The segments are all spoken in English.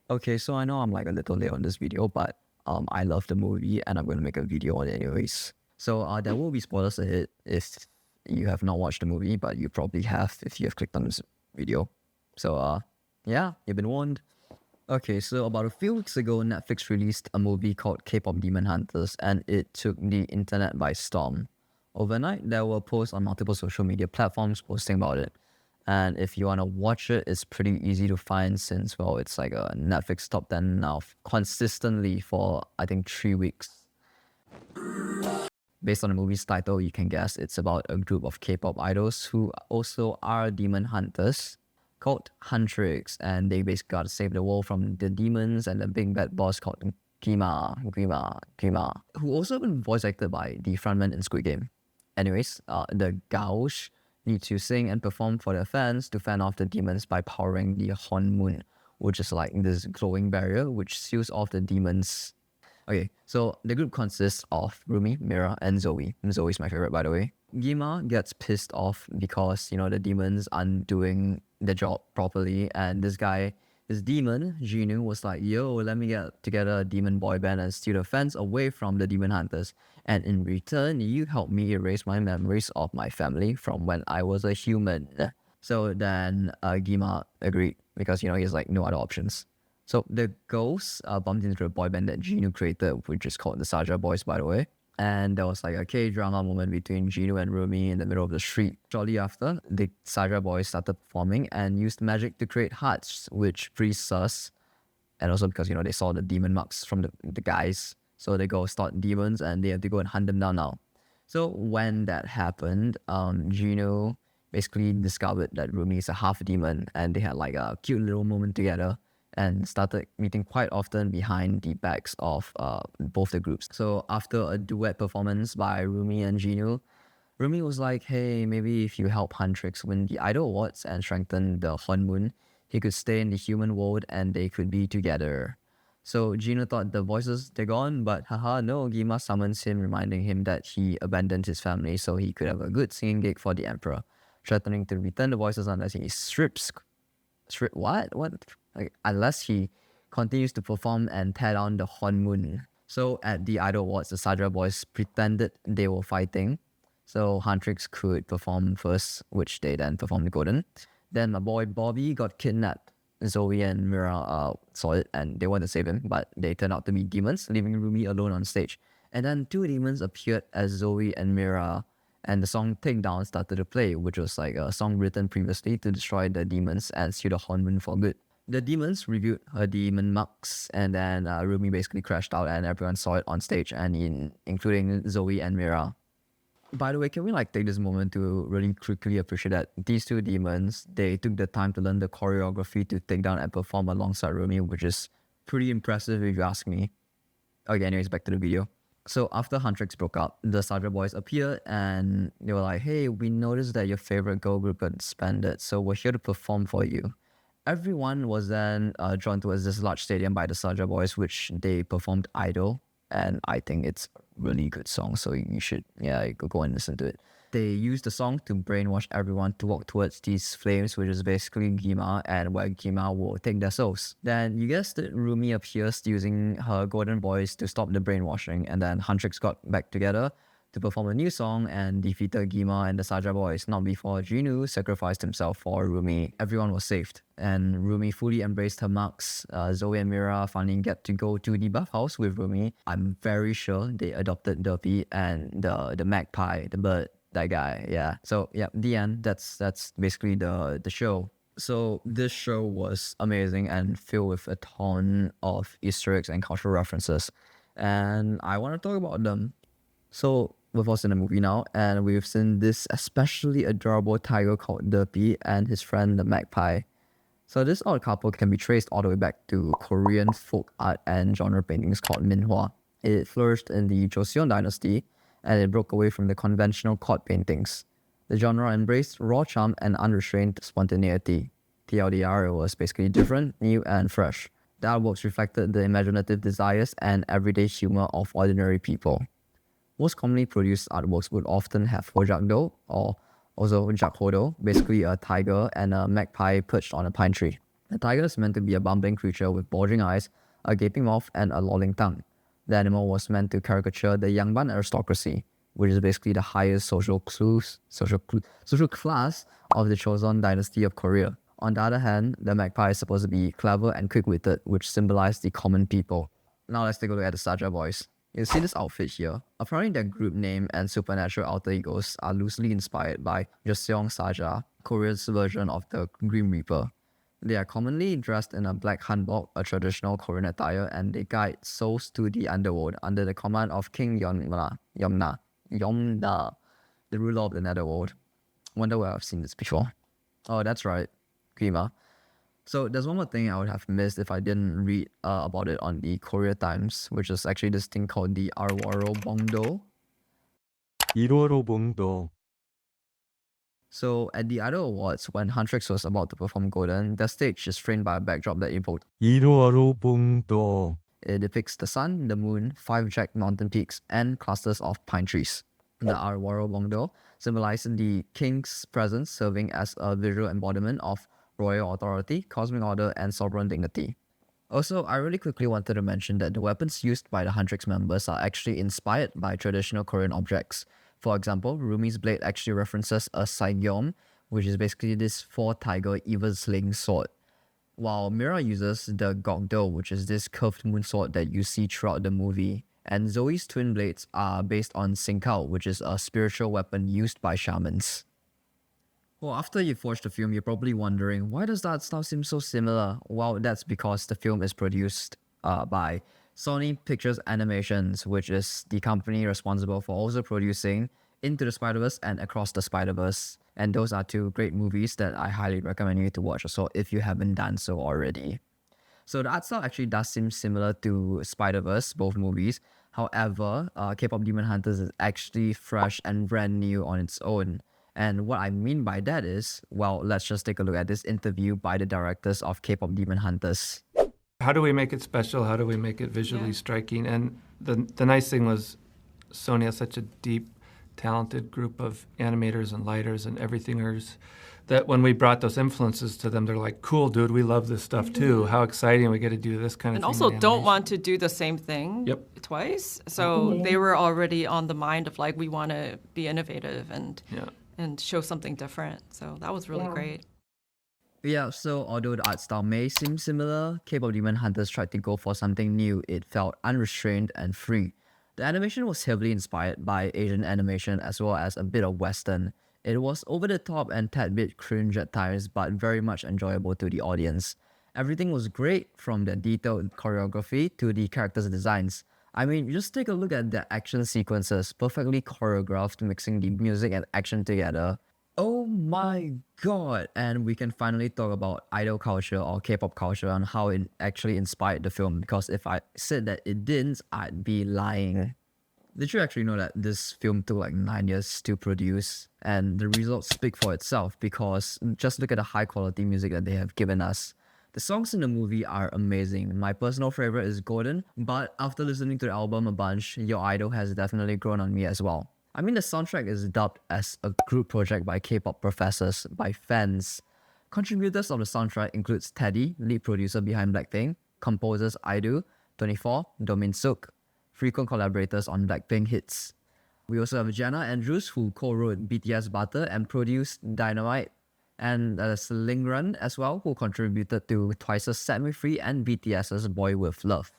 Okay, so I know I'm like a little late on this video, but I love the movie and I'm gonna make a video on it anyways. So there will be spoilers ahead if you have not watched the movie, but you probably have if you have clicked on this video. So yeah, you've been warned. Okay, so about a few weeks ago, Netflix released a movie called K-pop Demon Hunters, and it took the internet by storm. Overnight, there were posts on multiple social media platforms posting about it. And if you want to watch it, it's pretty easy to find since, well, it's like a Netflix top 10 now consistently for, I think, 3 weeks. Based on the movie's title, you can guess it's about a group of K-pop idols who also are demon hunters called Huntrix, and they basically got to save the world from the demons and the big bad boss called Gima, who also been voice acted by the frontman in Squid Game. Anyways, the Gauche need to sing and perform for their fans to fend off the demons by powering the Horn Moon, which is like this glowing barrier which seals off the demons. Okay, so the group consists of Rumi, Mira, and Zoe. Zoe's my favorite, by the way. Gima gets pissed off because, the demons aren't doing the job properly, and this demon, Jinu, was like, yo, let me get together a demon boy band and steal the fans away from the demon hunters. And in return, you help me erase my memories of my family from when I was a human. So then Gima agreed because, he's like, no other options. So the ghosts bumped into the boy band that Ginu created, which is called the Saja Boys, by the way. And there was like a K-drama moment between Ginu and Rumi in the middle of the street. Shortly after, the Saja Boys started performing and used magic to create hearts, which pretty sus. And also because, they saw the demon marks from the guys. So they go start demons and they have to go and hunt them down now. So when that happened, Ginu basically discovered that Rumi is a half demon and they had like a cute little moment together and started meeting quite often behind the backs of both the groups. So after a duet performance by Rumi and Ginu, Rumi was like, hey, maybe if you help Huntrix win the Idol Awards and strengthen the Horn Moon, he could stay in the human world and they could be together. So Ginu thought the voices, they're gone, but haha, no, Gima summons him, reminding him that he abandoned his family so he could have a good singing gig for the Emperor, threatening to return the voices unless he strips what? Like, unless he continues to perform and tear down the Horn Moon. So at the Idol Awards, the Saja Boys pretended they were fighting. So Huntrix could perform first, which they then performed Golden. Then my boy Bobby got kidnapped. Zoe and Mira saw it and they wanted to save him, but they turned out to be demons, leaving Rumi alone on stage. And then two demons appeared as Zoe and Mira, and the song Take Down started to play, which was like a song written previously to destroy the demons and seal the Horn Moon for good. The demons reviewed her demon marks, and then Rumi basically crashed out and everyone saw it on stage, and including Zoe and Mira. By the way, can we take this moment to really quickly appreciate that these two demons, they took the time to learn the choreography to take down and perform alongside Rumi, which is pretty impressive if you ask me. Okay, anyways, back to the video. So after Huntrix broke up, the Saja Boys appeared and they were like, hey, we noticed that your favorite girl group got disbanded, so we're here to perform for you. Everyone was then drawn towards this large stadium by the Saja Boys, which they performed Idol. And I think it's a really good song, so you should go and listen to it. They used the song to brainwash everyone to walk towards these flames, which is basically Gima, and where Gima will take their souls. Then you guessed it, Rumi appears using her golden voice to stop the brainwashing, and then Huntrix got back together to perform a new song and defeated Gima and the Saja Boys, not before Jinu sacrificed himself for Rumi. Everyone was saved, and Rumi fully embraced her marks. Zoe and Mira finally get to go to the buff house with Rumi. I'm very sure they adopted Derpy and the magpie, the bird, that guy, yeah. So yeah, the end. That's basically the show. So this show was amazing and filled with a ton of Easter eggs and cultural references, and I want to talk about them. So we've all seen the movie now, and we've seen this especially adorable tiger called Derpy and his friend the magpie. So this odd couple can be traced all the way back to Korean folk art and genre paintings called minhwa. It flourished in the Joseon dynasty, and it broke away from the conventional court paintings. The genre embraced raw charm and unrestrained spontaneity. TLDR, it was basically different, new, and fresh. The artworks reflected the imaginative desires and everyday humor of ordinary people. Most commonly produced artworks would often have hojakdo, or also jakhodo, basically a tiger and a magpie perched on a pine tree. The tiger is meant to be a bumbling creature with bulging eyes, a gaping mouth, and a lolling tongue. The animal was meant to caricature the Yangban aristocracy, which is basically the highest social class of the Joseon dynasty of Korea. On the other hand, the magpie is supposed to be clever and quick-witted, which symbolize the common people. Now let's take a look at the Saja boys. You see this outfit here. Apparently their group name and supernatural alter egos are loosely inspired by Joseon Saja, Korea's version of the Grim Reaper. They are commonly dressed in a black hanbok, a traditional Korean attire, and they guide souls to the underworld under the command of King Yomna, the ruler of the netherworld. Wonder where I've seen this before. Oh, that's right, Grima. So there's one more thing I would have missed if I didn't read about it on the Korea Times, which is actually this thing called the Arwaro Bongdo. 1월호 봉도. So at the Idol Awards, when Huntrix was about to perform Golden, the stage is framed by a backdrop that evoked. 1월호 봉도. It depicts the sun, the moon, 5 jagged mountain peaks, and clusters of pine trees. The Arwaro Bongdo symbolizes the king's presence, serving as a visual embodiment of royal authority, cosmic order, and sovereign dignity. Also, I really quickly wanted to mention that the weapons used by the Huntrix members are actually inspired by traditional Korean objects. For example, Rumi's blade actually references a Saigyeom, which is basically this 4-tiger evil sling sword, while Mira uses the Gokdo, which is this curved moon sword that you see throughout the movie. And Zoe's twin blades are based on Sinkao, which is a spiritual weapon used by shamans. Well, after you've watched the film, you're probably wondering, why does that stuff seem so similar? Well, that's because the film is produced by Sony Pictures Animations, which is the company responsible for also producing Into the Spider-Verse and Across the Spider-Verse. And those are 2 great movies that I highly recommend you to watch also if you haven't done so already. So the art style actually does seem similar to Spider-Verse, both movies. However, K-pop Demon Hunters is actually fresh and brand new on its own. And what I mean by that is, well, let's just take a look at this interview by the directors of K-pop Demon Hunters. How do we make it special? How do we make it visually striking? And the nice thing was Sony has such a deep, talented group of animators and lighters and everythingers that when we brought those influences to them, they're like, cool, dude, we love this stuff too. How exciting we get to do this kind of and thing. And also don't want to do the same thing twice. So they were already on the mind of like, we want to be innovative and show something different. So that was really great. Yeah, so although the art style may seem similar, K-pop Demon Hunters tried to go for something new. It felt unrestrained and free. The animation was heavily inspired by Asian animation as well as a bit of Western. It was over the top and tad bit cringe at times, but very much enjoyable to the audience. Everything was great, from the detailed choreography to the characters' designs. I mean, just take a look at the action sequences, perfectly choreographed, mixing the music and action together. Oh my god! And we can finally talk about idol culture or K-pop culture and how it actually inspired the film, because if I said that it didn't, I'd be lying. Did you actually know that this film took like 9 years to produce? And the results speak for itself, because just look at the high quality music that they have given us. The songs in the movie are amazing. My personal favorite is Golden, but after listening to the album a bunch, Your Idol has definitely grown on me as well. I mean, the soundtrack is dubbed as a group project by K-pop professors, by fans. Contributors of the soundtrack includes Teddy, lead producer behind Blackpink, composers IDO, 24, Domin Suk, frequent collaborators on Blackpink hits. We also have Jenna Andrews, who co-wrote BTS Butter and produced Dynamite, and Lingran as well, who contributed to Twice's Set Me Free and BTS's Boy With Love.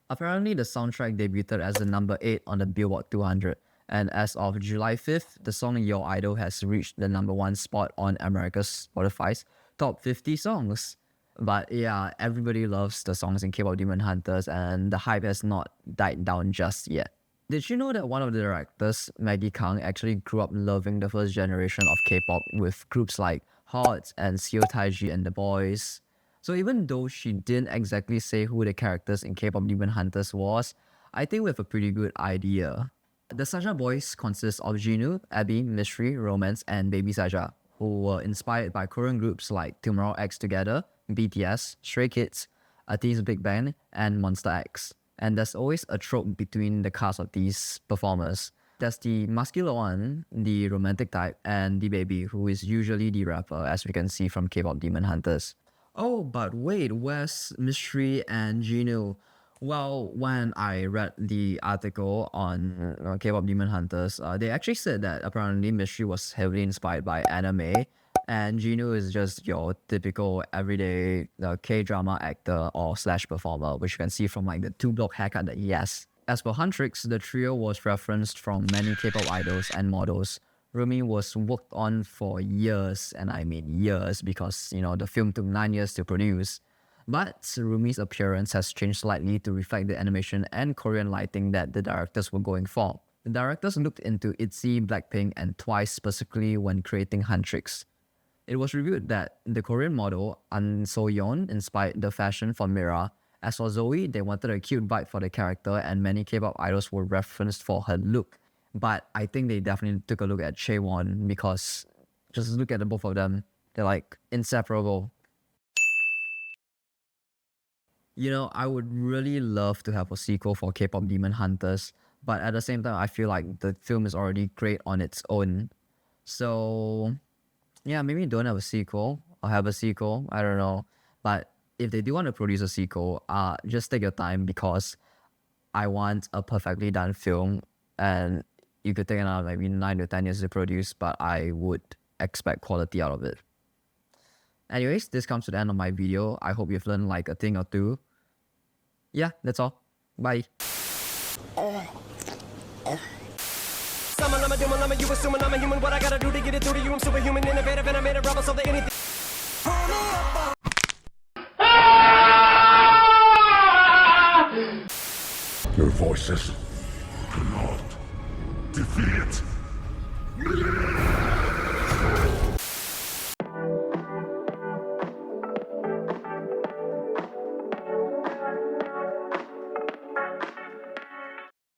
Apparently, the soundtrack debuted as the number 8 on the Billboard 200. And as of July 5th, the song Your Idol has reached the number 1 spot on America's Spotify's top 50 songs. But yeah, everybody loves the songs in K-pop Demon Hunters, and the hype has not died down just yet. Did you know that one of the directors, Maggie Kang, actually grew up loving the first generation of K-pop with groups like Hot and Seo Taiji and The Boys? So even though she didn't exactly say who the characters in K-pop Demon Hunters was, I think we have a pretty good idea. The Saja boys consist of Jinu, Abby, Mystery, Romance, and Baby Saja, who were inspired by Korean groups like Tomorrow X Together, BTS, Stray Kids, ATEEZ Big Bang, and Monster X. And there's always a trope between the cast of these performers. There's the muscular one, the romantic type, and the baby, who is usually the rapper, as we can see from K-pop Demon Hunters. Oh, but wait, where's Mystery and Genu? Well, when I read the article on K-pop Demon Hunters, they actually said that apparently Mystery was heavily inspired by anime, and Genu is just your typical everyday K-drama actor or slash performer, which you can see from like the two-block haircut that he has. As for Huntrix, the trio was referenced from many K-pop idols and models. Rumi was worked on for years, and I mean years because, the film took 9 years to produce. But Rumi's appearance has changed slightly to reflect the animation and Korean lighting that the directors were going for. The directors looked into ITZY, Blackpink, and TWICE specifically when creating Huntrix. It was revealed that the Korean model, An So-yeon, inspired the fashion for Mira. As for Zoe, they wanted a cute vibe for the character, and many K-pop idols were referenced for her look. But I think they definitely took a look at Chaewon because just look at the both of them. They're like inseparable. I would really love to have a sequel for K-pop Demon Hunters, but at the same time, I feel like the film is already great on its own. So, yeah, maybe don't have a sequel or have a sequel. I don't know. But if they do want to produce a sequel, just take your time because I want a perfectly done film, and you could take another maybe 9 to 10 years to produce, but I would expect quality out of it. Anyways, this comes to the end of my video. I hope you've learned like a thing or two. Yeah, that's all. Bye. You assuming I'm a human, what I gotta do to get it through to you? I'm superhuman, innovative, and I made a rubber so that anything. Your voices do not defeat me.